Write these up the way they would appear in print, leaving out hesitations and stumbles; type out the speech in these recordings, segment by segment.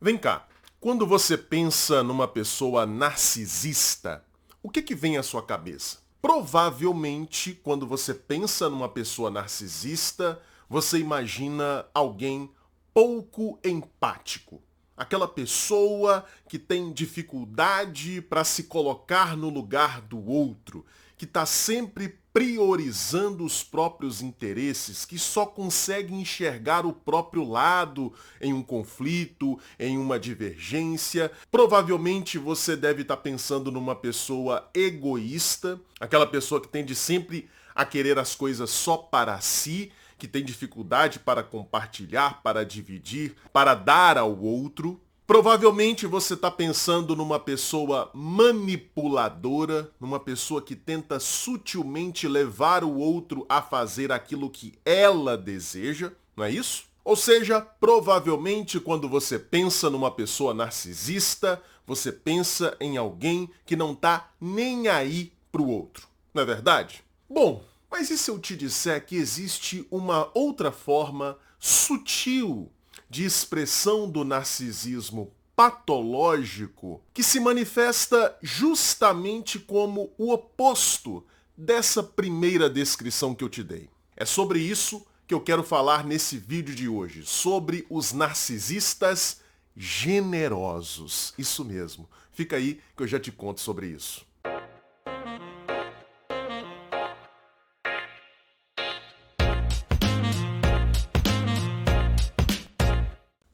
Vem cá, quando você pensa numa pessoa narcisista, o que vem à sua cabeça? Provavelmente, quando você pensa numa pessoa narcisista, você imagina alguém pouco empático. Aquela pessoa que tem dificuldade para se colocar no lugar do outro, que está sempre priorizando os próprios interesses, que só consegue enxergar o próprio lado em um conflito, em uma divergência. Provavelmente você deve estar pensando numa pessoa egoísta, aquela pessoa que tende sempre a querer as coisas só para si, que tem dificuldade para compartilhar, para dividir, para dar ao outro. Provavelmente você está pensando numa pessoa manipuladora, numa pessoa que tenta sutilmente levar o outro a fazer aquilo que ela deseja, não é isso? Ou seja, provavelmente quando você pensa numa pessoa narcisista, você pensa em alguém que não está nem aí para o outro, não é verdade? Bom, mas e se eu te disser que existe uma outra forma sutil de expressão do narcisismo patológico que se manifesta justamente como o oposto dessa primeira descrição que eu te dei? É sobre isso que eu quero falar nesse vídeo de hoje, sobre os narcisistas generosos. Isso mesmo. Fica aí que eu já te conto sobre isso.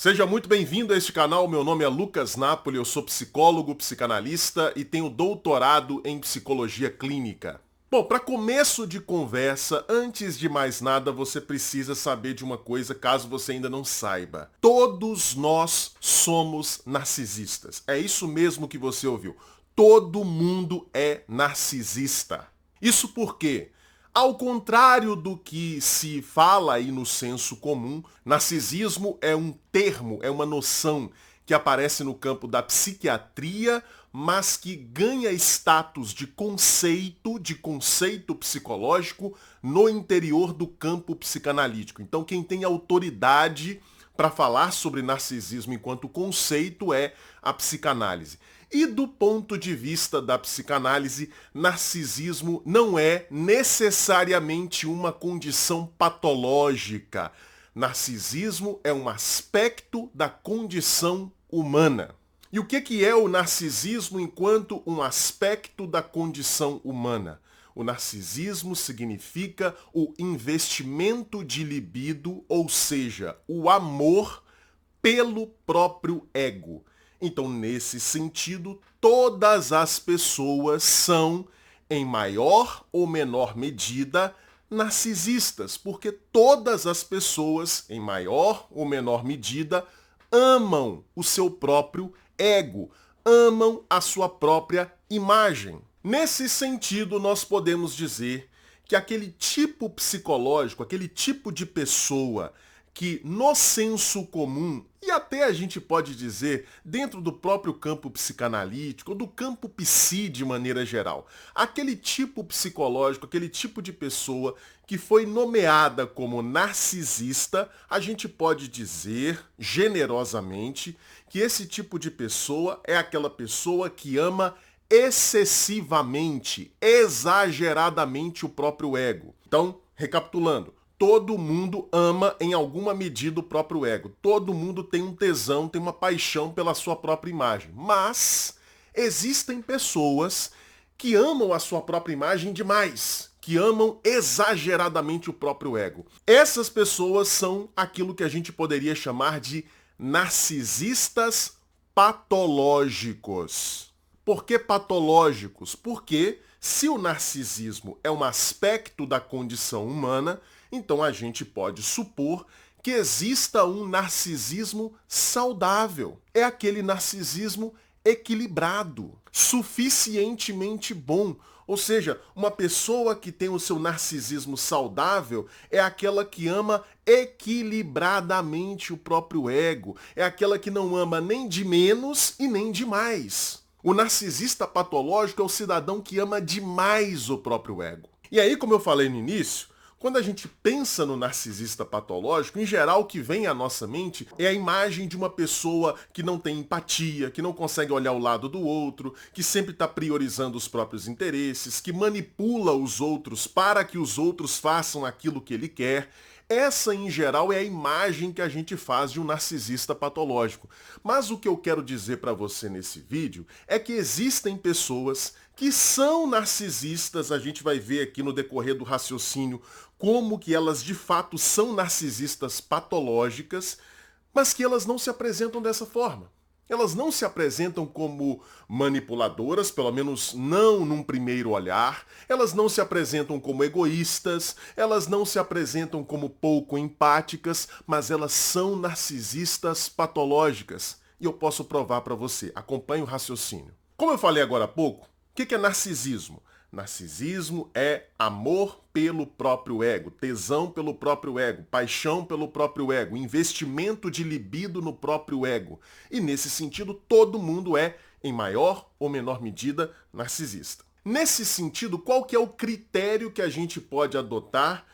Seja muito bem-vindo a este canal, meu nome é Lucas Napoli, eu sou psicólogo, psicanalista e tenho doutorado em psicologia clínica. Bom, para começo de conversa, antes de mais nada, você precisa saber de uma coisa, caso você ainda não saiba. Todos nós somos narcisistas. É isso mesmo que você ouviu. Todo mundo é narcisista. Isso porque, ao contrário do que se fala aí no senso comum, narcisismo é um termo, é uma noção que aparece no campo da psiquiatria, mas que ganha status de conceito psicológico no interior do campo psicanalítico. Então, quem tem autoridade para falar sobre narcisismo enquanto conceito é a psicanálise. E do ponto de vista da psicanálise, narcisismo não é necessariamente uma condição patológica. Narcisismo é um aspecto da condição humana. E o que é o narcisismo enquanto um aspecto da condição humana? O narcisismo significa o investimento de libido, ou seja, o amor pelo próprio ego. Então, nesse sentido, todas as pessoas são, em maior ou menor medida, narcisistas, porque todas as pessoas, em maior ou menor medida, amam o seu próprio ego, amam a sua própria imagem. Nesse sentido, nós podemos dizer que aquele tipo psicológico, aquele tipo de pessoa que no senso comum, e até a gente pode dizer dentro do próprio campo psicanalítico, ou do campo psi de maneira geral, aquele tipo psicológico, aquele tipo de pessoa que foi nomeada como narcisista, a gente pode dizer generosamente que esse tipo de pessoa é aquela pessoa que ama excessivamente, exageradamente o próprio ego. Então, recapitulando, todo mundo ama em alguma medida o próprio ego. Todo mundo tem um tesão, tem uma paixão pela sua própria imagem. Mas existem pessoas que amam a sua própria imagem demais, que amam exageradamente o próprio ego. Essas pessoas são aquilo que a gente poderia chamar de narcisistas patológicos. Por que patológicos? Porque se o narcisismo é um aspecto da condição humana, então a gente pode supor que exista um narcisismo saudável. É aquele narcisismo equilibrado, suficientemente bom. Ou seja, uma pessoa que tem o seu narcisismo saudável é aquela que ama equilibradamente o próprio ego. É aquela que não ama nem de menos e nem de mais. O narcisista patológico é o cidadão que ama demais o próprio ego. E aí, como eu falei no início, Quando a gente pensa no narcisista patológico, em geral o que vem à nossa mente é a imagem de uma pessoa que não tem empatia, que não consegue olhar o lado do outro, que sempre está priorizando os próprios interesses, que manipula os outros para que os outros façam aquilo que ele quer. Essa, em geral, é a imagem que a gente faz de um narcisista patológico. Mas o que eu quero dizer para você nesse vídeo é que existem pessoas que são narcisistas, a gente vai ver aqui no decorrer do raciocínio como que elas de fato são narcisistas patológicas, mas que elas não se apresentam dessa forma. Elas não se apresentam como manipuladoras, pelo menos não num primeiro olhar. Elas não se apresentam como egoístas, elas não se apresentam como pouco empáticas, mas elas são narcisistas patológicas. E eu posso provar para você. Acompanhe o raciocínio. Como eu falei agora há pouco, o que é narcisismo? Narcisismo é amor pelo próprio ego, tesão pelo próprio ego, paixão pelo próprio ego, investimento de libido no próprio ego. E nesse sentido, todo mundo é, em maior ou menor medida, narcisista. Nesse sentido, qual que é o critério que a gente pode adotar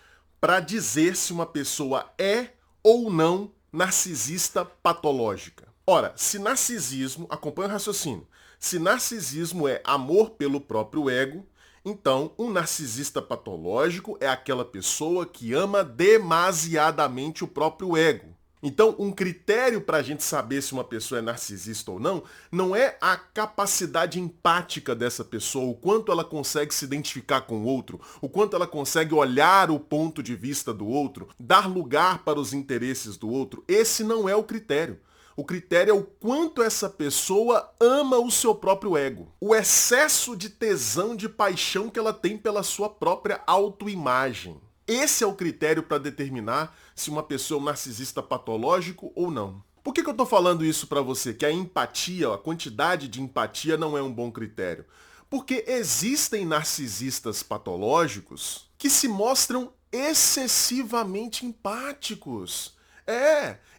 para dizer se uma pessoa é ou não narcisista patológica? Ora, se narcisismo, acompanha o raciocínio, se narcisismo é amor pelo próprio ego, então um narcisista patológico é aquela pessoa que ama demasiadamente o próprio ego. Então, um critério para a gente saber se uma pessoa é narcisista ou não, não é a capacidade empática dessa pessoa, o quanto ela consegue se identificar com o outro, o quanto ela consegue olhar o ponto de vista do outro, dar lugar para os interesses do outro. Esse não é o critério. O critério é o quanto essa pessoa ama o seu próprio ego. O excesso de tesão, de paixão que ela tem pela sua própria autoimagem. Esse é o critério para determinar se uma pessoa é um narcisista patológico ou não. Por que eu estou falando isso para você? Que a empatia, a quantidade de empatia não é um bom critério. Porque existem narcisistas patológicos que se mostram excessivamente empáticos.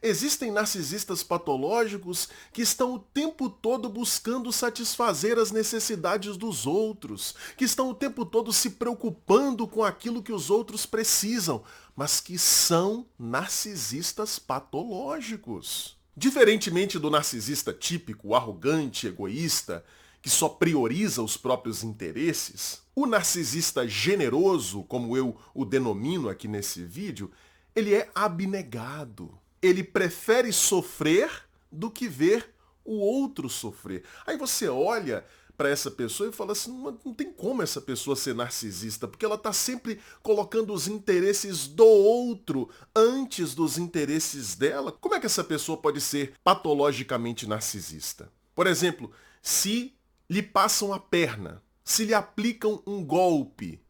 Existem narcisistas patológicos que estão o tempo todo buscando satisfazer as necessidades dos outros, que estão o tempo todo se preocupando com aquilo que os outros precisam, mas que são narcisistas patológicos. Diferentemente do narcisista típico, arrogante, egoísta, que só prioriza os próprios interesses, o narcisista generoso, como eu o denomino aqui nesse vídeo, ele é abnegado. Ele prefere sofrer do que ver o outro sofrer. Aí você olha para essa pessoa e fala assim, não tem como essa pessoa ser narcisista, porque ela está sempre colocando os interesses do outro antes dos interesses dela. Como é que essa pessoa pode ser patologicamente narcisista? Por exemplo, se lhe passam a perna, se lhe aplicam um golpe,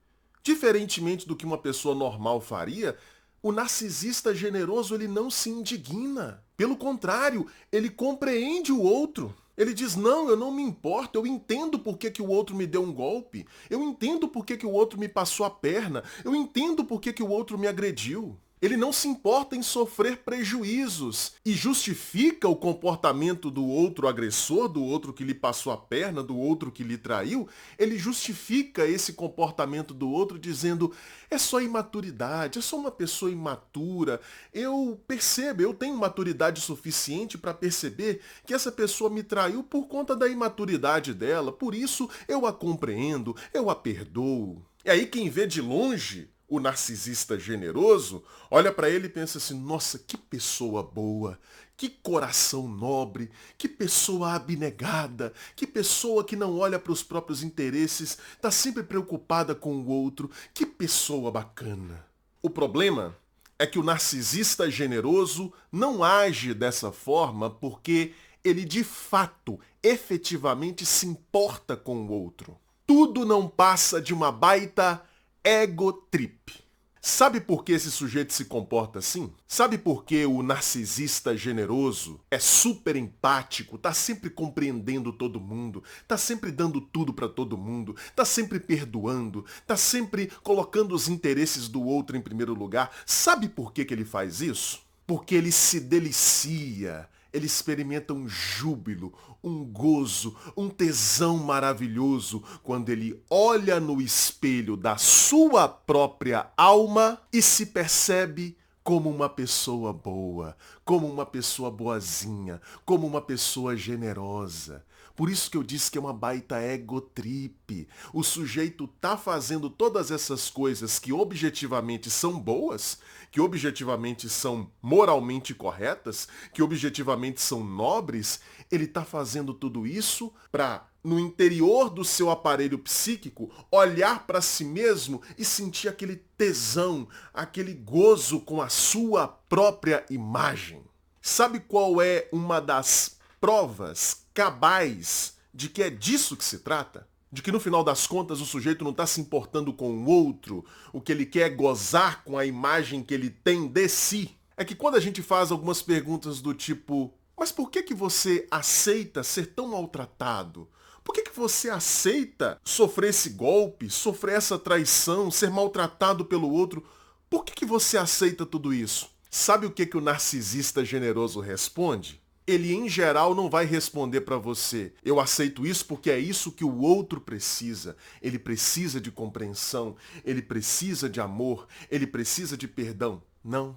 diferentemente do que uma pessoa normal faria, o narcisista generoso, ele não se indigna. Pelo contrário, ele compreende o outro. Ele diz, não, eu não me importo, eu entendo por que o outro me deu um golpe, eu entendo por que o outro me passou a perna, eu entendo por que o outro me agrediu. Ele não se importa em sofrer prejuízos e justifica o comportamento do outro agressor, do outro que lhe passou a perna, do outro que lhe traiu. Ele justifica esse comportamento do outro dizendo, é só imaturidade, é só uma pessoa imatura. Eu percebo, eu tenho maturidade suficiente para perceber que essa pessoa me traiu por conta da imaturidade dela, por isso eu a compreendo, eu a perdoo. E aí quem vê de longe o narcisista generoso, olha para ele e pensa assim, nossa, que pessoa boa, que coração nobre, que pessoa abnegada, que pessoa que não olha para os próprios interesses, está sempre preocupada com o outro, que pessoa bacana. O problema é que o narcisista generoso não age dessa forma porque ele de fato, efetivamente se importa com o outro. Tudo não passa de uma baita ego trip. Sabe por que esse sujeito se comporta assim? Sabe por que o narcisista generoso é super empático, tá sempre compreendendo todo mundo, tá sempre dando tudo para todo mundo, tá sempre perdoando, tá sempre colocando os interesses do outro em primeiro lugar? Sabe por que ele faz isso? Porque ele se delicia, ele experimenta um júbilo, um gozo, um tesão maravilhoso quando ele olha no espelho da sua própria alma e se percebe como uma pessoa boa, como uma pessoa boazinha, como uma pessoa generosa. Por isso que eu disse que é uma baita egotrip. O sujeito tá fazendo todas essas coisas que objetivamente são boas, que objetivamente são moralmente corretas, que objetivamente são nobres, ele tá fazendo tudo isso para, no interior do seu aparelho psíquico, olhar para si mesmo e sentir aquele tesão, aquele gozo com a sua própria imagem. Sabe qual é uma das provas cabais de que é disso que se trata? De que no final das contas o sujeito não está se importando com o outro, o que ele quer é gozar com a imagem que ele tem de si? É que quando a gente faz algumas perguntas do tipo, mas por que você aceita ser tão maltratado? Por que você aceita sofrer esse golpe, sofrer essa traição, ser maltratado pelo outro? Por que você aceita tudo isso? Sabe o que o narcisista generoso responde? Ele, em geral, não vai responder para você, eu aceito isso porque é isso que o outro precisa. Ele precisa de compreensão, ele precisa de amor, ele precisa de perdão. Não.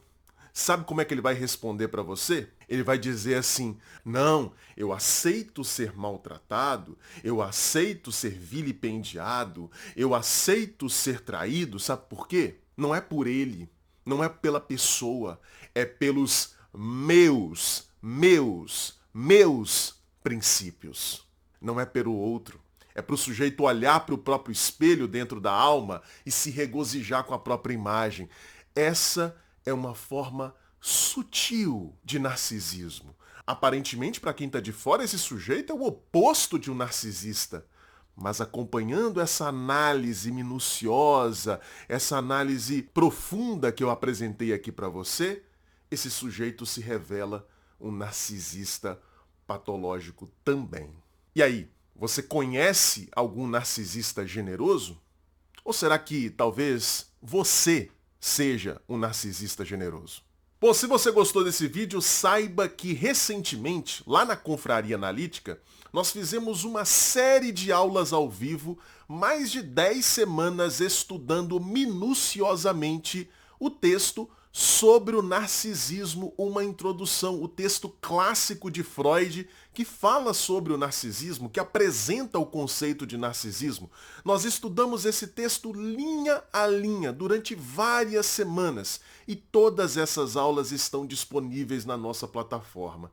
Sabe como é que ele vai responder para você? Ele vai dizer assim, não, eu aceito ser maltratado, eu aceito ser vilipendiado, eu aceito ser traído, sabe por quê? Não é por ele, não é pela pessoa, é pelos meus princípios. Não é pelo outro. É para o sujeito olhar para o próprio espelho dentro da alma e se regozijar com a própria imagem. Essa é uma forma sutil de narcisismo. Aparentemente, para quem está de fora, esse sujeito é o oposto de um narcisista. Mas acompanhando essa análise minuciosa, essa análise profunda que eu apresentei aqui para você, esse sujeito se revela um narcisista patológico também. E aí, você conhece algum narcisista generoso? Ou será que talvez você seja um narcisista generoso? Bom, se você gostou desse vídeo, saiba que recentemente, lá na Confraria Analítica, nós fizemos uma série de aulas ao vivo, mais de 10 semanas estudando minuciosamente o texto sobre o narcisismo, uma introdução, o texto clássico de Freud que fala sobre o narcisismo, que apresenta o conceito de narcisismo. Nós estudamos esse texto linha a linha durante várias semanas e todas essas aulas estão disponíveis na nossa plataforma.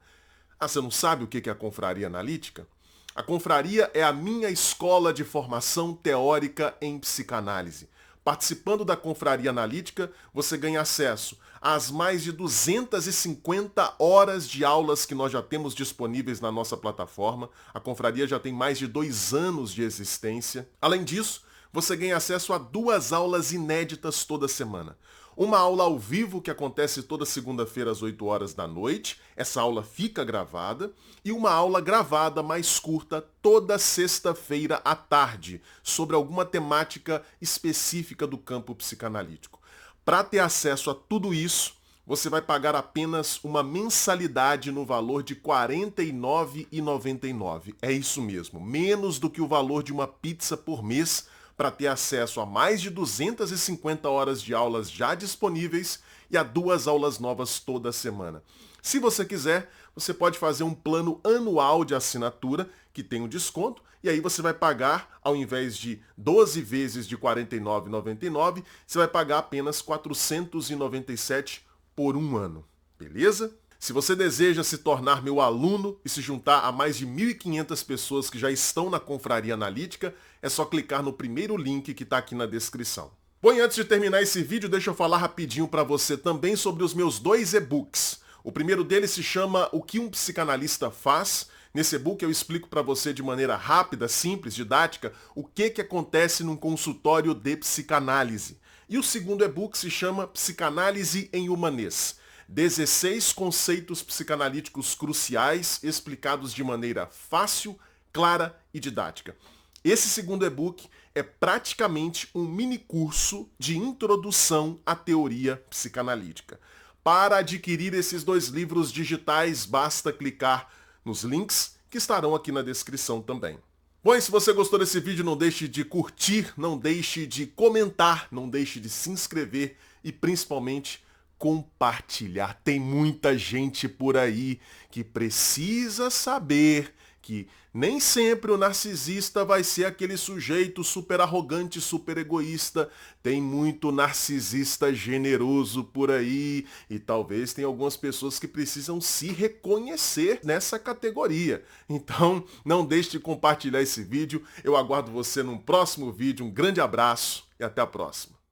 Ah, você não sabe o que é a Confraria Analítica? A Confraria é a minha escola de formação teórica em psicanálise. Participando da Confraria Analítica, você ganha acesso às mais de 250 horas de aulas que nós já temos disponíveis na nossa plataforma. A Confraria já tem mais de 2 anos de existência. Além disso, você ganha acesso a 2 aulas inéditas toda semana. Uma aula ao vivo que acontece toda segunda-feira às 8 horas da noite. Essa aula fica gravada. E uma aula gravada mais curta toda sexta-feira à tarde, sobre alguma temática específica do campo psicanalítico. Para ter acesso a tudo isso, você vai pagar apenas uma mensalidade no valor de R$ 49,99. É isso mesmo, menos do que o valor de uma pizza por mês, para ter acesso a mais de 250 horas de aulas já disponíveis e a 2 aulas novas toda semana. Se você quiser, você pode fazer um plano anual de assinatura, que tem um desconto, e aí você vai pagar, ao invés de 12 vezes de R$ 49,99, você vai pagar apenas R$ 497 por um ano. Beleza? Se você deseja se tornar meu aluno e se juntar a mais de 1.500 pessoas que já estão na Confraria Analítica, é só clicar no primeiro link que está aqui na descrição. Bom, e antes de terminar esse vídeo, deixa eu falar rapidinho para você também sobre os meus 2 e-books. O primeiro deles se chama O que um psicanalista faz. Nesse e-book eu explico para você de maneira rápida, simples, didática, o que acontece num consultório de psicanálise. E o segundo e-book se chama Psicanálise em Humanês. 16 conceitos psicanalíticos cruciais explicados de maneira fácil, clara e didática. Esse segundo e-book é praticamente um mini curso de introdução à teoria psicanalítica. Para adquirir esses 2 livros digitais, basta clicar nos links que estarão aqui na descrição também. Bom, e se você gostou desse vídeo, não deixe de curtir, não deixe de comentar, não deixe de se inscrever e principalmente compartilhar. Tem muita gente por aí que precisa saber que nem sempre o narcisista vai ser aquele sujeito super arrogante, super egoísta. Tem muito narcisista generoso por aí e talvez tenha algumas pessoas que precisam se reconhecer nessa categoria. Então, não deixe de compartilhar esse vídeo. Eu aguardo você num próximo vídeo. Um grande abraço e até a próxima.